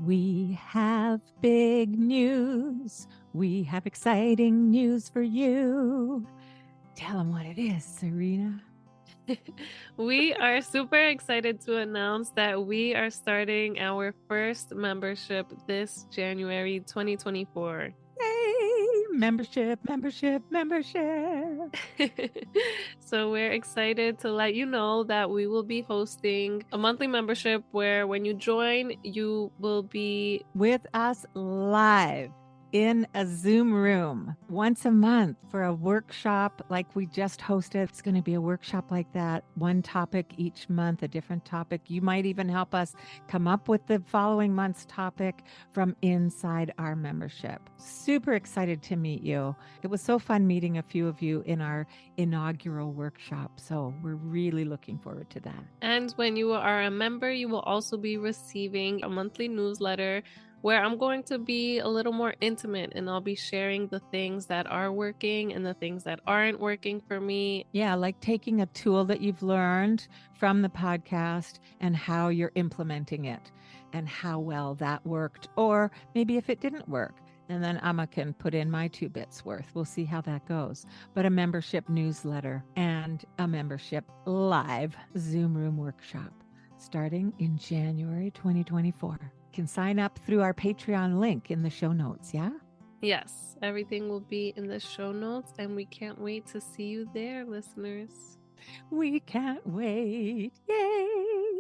We have big news. We have exciting news for you. Tell them what it is, Serena. We are super excited to announce that we are starting our first membership this January 2024. Yay! Membership. So we're excited to let you know that we will be hosting a monthly membership where when you join, you will be With us live in a Zoom room once a month for a workshop like we just hosted. It's going to be a workshop like that, one topic each month, a different topic. You might even help us come up with the following month's topic from inside our membership. Super excited to meet you. It was so fun meeting a few of you in our inaugural workshop. So we're really looking forward to that. And when you are a member, you will also be receiving a monthly newsletter where I'm going to be a little more intimate and I'll be sharing the things that are working and the things that aren't working for me. Yeah, like taking a tool that you've learned from the podcast and how you're implementing it and how well that worked, or maybe if it didn't work. And then Amma can put in my 2 bits worth. We'll see how that goes. But a membership newsletter and a membership live Zoom room workshop starting in January 2024. Can sign up through our Patreon link in the show notes. Yeah. Yes, everything will be in the show notes, and we can't wait to see you there, listeners. We can't wait. Yay.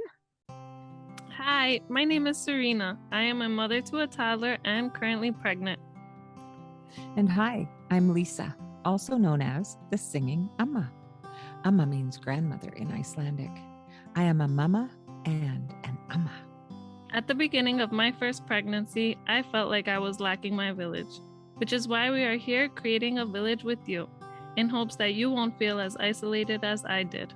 Hi, my name is Serena. I am a mother to a toddler and currently pregnant. And hi, I'm Lisa, also known as the Singing Amma. Amma means grandmother in Icelandic. I am a mama and an Amma. At the beginning of my first pregnancy, I felt like I was lacking my village, which is why we are here creating a village with you, in hopes that you won't feel as isolated as I did.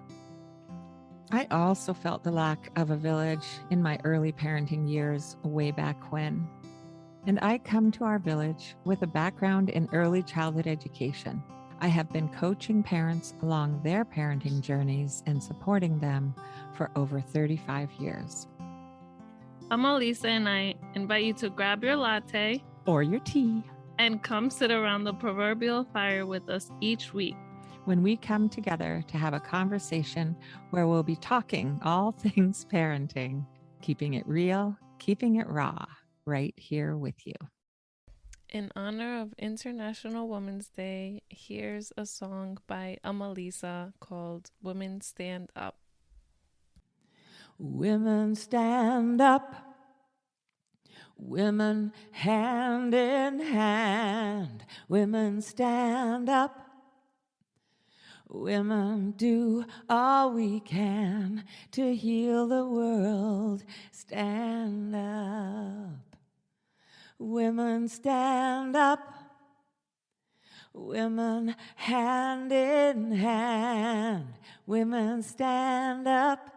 I also felt the lack of a village in my early parenting years way back when. And I come to our village with a background in early childhood education. I have been coaching parents along their parenting journeys and supporting them for over 35 years. Amma, Lisa, and I invite you to grab your latte Or your tea and come sit around the proverbial fire with us each week. when we come together to have a conversation where we'll be talking all things parenting, keeping it real, keeping it raw, right here with you. In honor of International Women's Day, here's a song by Lisa called Women Stand Up. Women stand up, women hand in hand, women stand up. Women do all we can to heal the world. Stand up. Women stand up. Women hand in hand. Women stand up.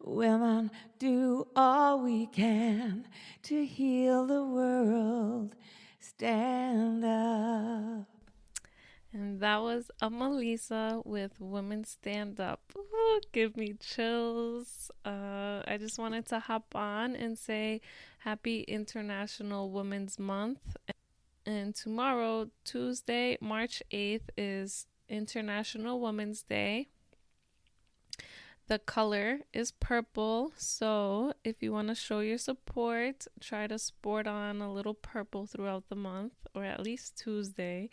Women do all we can to heal the world. Stand up. And that was Lisa with Women Stand Up. Ooh, give me chills. I just wanted to hop on and say Happy International Women's Month. And tomorrow, Tuesday, March 8th, is International Women's Day. The color is purple, so if you want to show your support, try to sport on a little purple throughout the month, or at least Tuesday.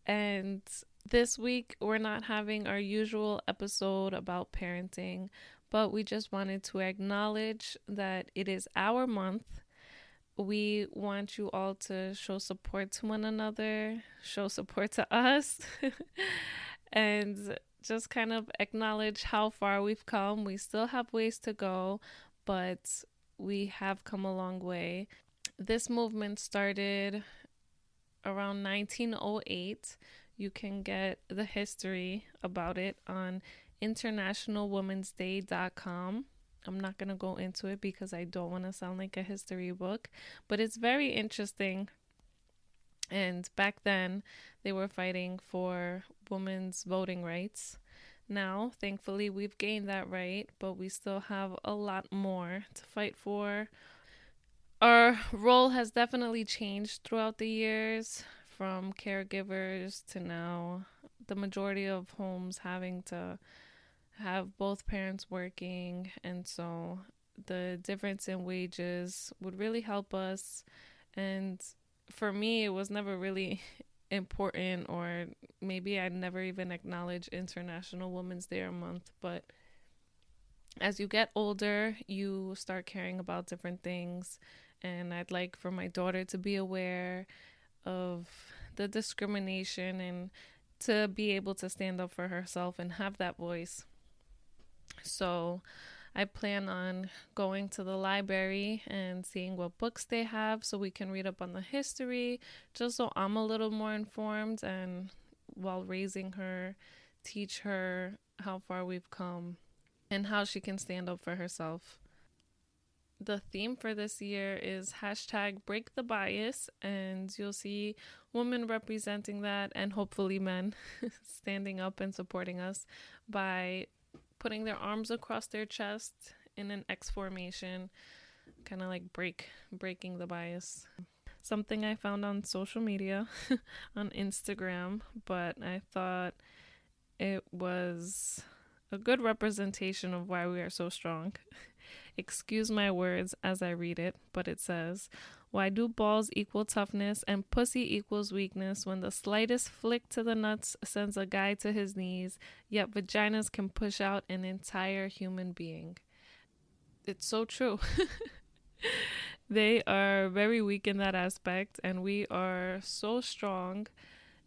And this week, we're not having our usual episode about parenting, but we just wanted to acknowledge that it is our month. We want you all to show support to one another, show support to us, and just kind of acknowledge how far we've come. We still have ways to go, but we have come a long way. This movement started around 1908. You can get the history about it on internationalwomensday.com. I'm not going to go into it because I don't want to sound like a history book, but it's very interesting. And back then, they were fighting for women's voting rights. Now, thankfully, we've gained that right, but we still have a lot more to fight for. Our role has definitely changed throughout the years, from caregivers to now the majority of homes having to have both parents working. And so the difference in wages would really help us. And for me, it was never really important, or maybe I never even acknowledged International Women's Day or month. But as you get older, you start caring about different things. And I'd like for my daughter to be aware of the discrimination and to be able to stand up for herself and have that voice. So I plan on going to the library and seeing what books they have so we can read up on the history, just so I'm a little more informed, and while raising her, teach her how far we've come and how she can stand up for herself. The theme for this year is hashtag break the bias, and you'll see women representing that, and hopefully men standing up and supporting us by putting their arms across their chest in an X formation, kind of like breaking the bias. Something I found on social media on Instagram, but I thought it was a good representation of why we are so strong. Excuse my words as I read it, but it says, why do balls equal toughness and pussy equals weakness when the slightest flick to the nuts sends a guy to his knees, yet vaginas can push out an entire human being? It's so true. They are very weak in that aspect, and we are so strong.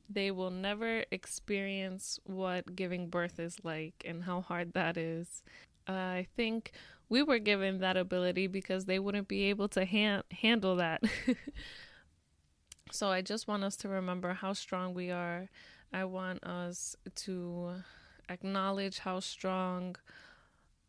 They will never experience what giving birth is like and how hard that is. I think we were given that ability because they wouldn't be able to handle that. So I just want us to remember how strong we are. I want us to acknowledge how strong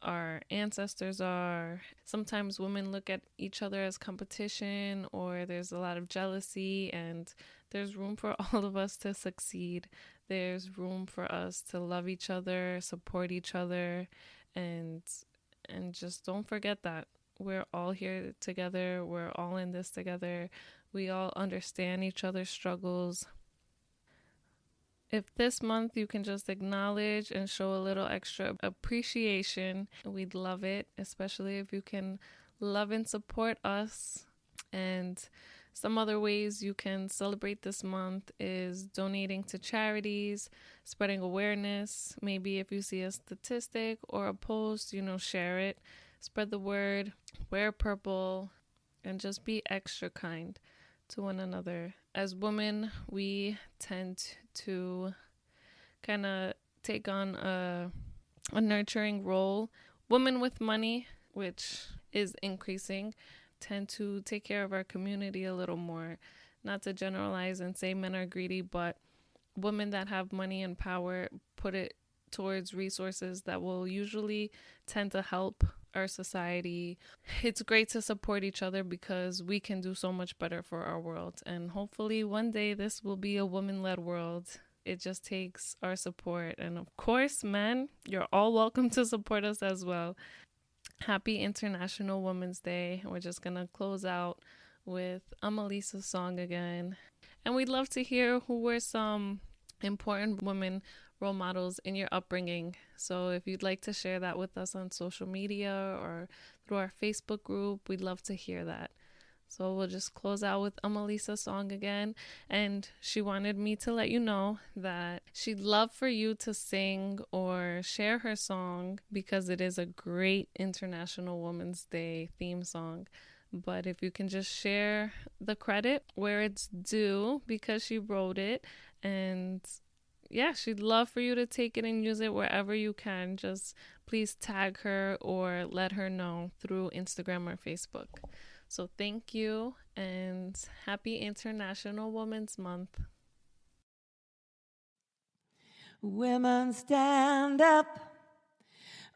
our ancestors are. Sometimes women look at each other as competition, or there's a lot of jealousy, and there's room for all of us to succeed. There's room for us to love each other, support each other, and just don't forget that we're all here together. We're all in this together. We all understand each other's struggles. If this month you can just acknowledge and show a little extra appreciation, we'd love it, especially if you can love and support us. And some other ways you can celebrate this month is donating to charities, spreading awareness. Maybe if you see a statistic or a post, share it, spread the word, wear purple, and just be extra kind to one another. As women, we tend to kind of take on a nurturing role. Women with money, which is increasing, tend to take care of our community a little more. Not to generalize and say men are greedy, but women that have money and power put it towards resources that will usually tend to help our society. It's great to support each other because we can do so much better for our world. And hopefully one day this will be a woman-led world. It just takes our support. And of course, men, you're all welcome to support us as well. Happy International Women's Day. We're just going to close out with a Melissa song again. And we'd love to hear who were some important women role models in your upbringing. So if you'd like to share that with us on social media or through our Facebook group, we'd love to hear that. So we'll just close out with a Melissa song again. And she wanted me to let you know that she'd love for you to sing or share her song because it is a great International Women's Day theme song. But if you can just share the credit where it's due because she wrote it, and yeah, she'd love for you to take it and use it wherever you can. Just please tag her or let her know through Instagram or Facebook. So thank you, and happy International Women's Month. Women stand up,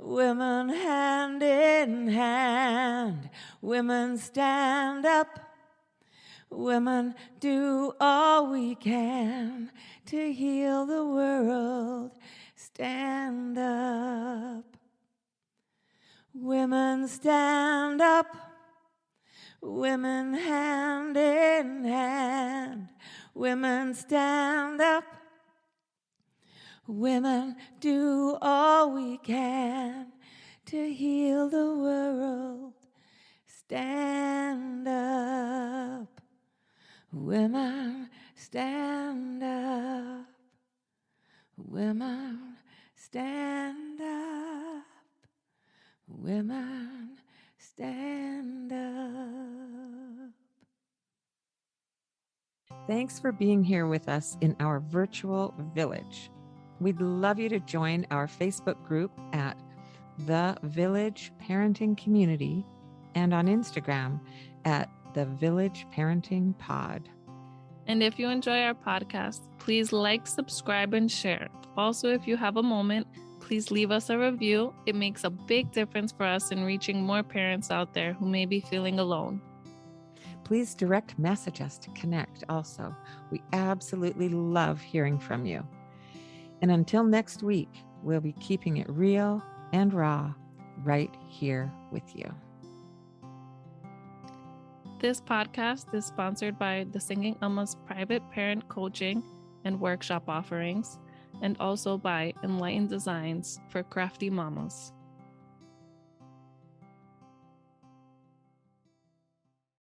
women hand in hand. Women stand up, women do all we can to heal the world. Stand up. Women stand up, Women hand in hand, women stand up. Women do all we can to heal the world. Stand up. Women stand up. Women stand up. Women stand up. Thanks for being here with us in our virtual village. We'd love you to join our Facebook group at The Village Parenting Community and on Instagram at The Village Parenting Pod. And if you enjoy our podcast, please like, subscribe, and share. Also, if you have a moment, please leave us a review. It makes a big difference for us in reaching more parents out there who may be feeling alone. Please direct message us to connect also. We absolutely love hearing from you. And until next week, we'll be keeping it real and raw right here with you. This podcast is sponsored by the Singing Alma's private parent coaching and workshop offerings, and also by Enlightened Designs for Crafty Mamas.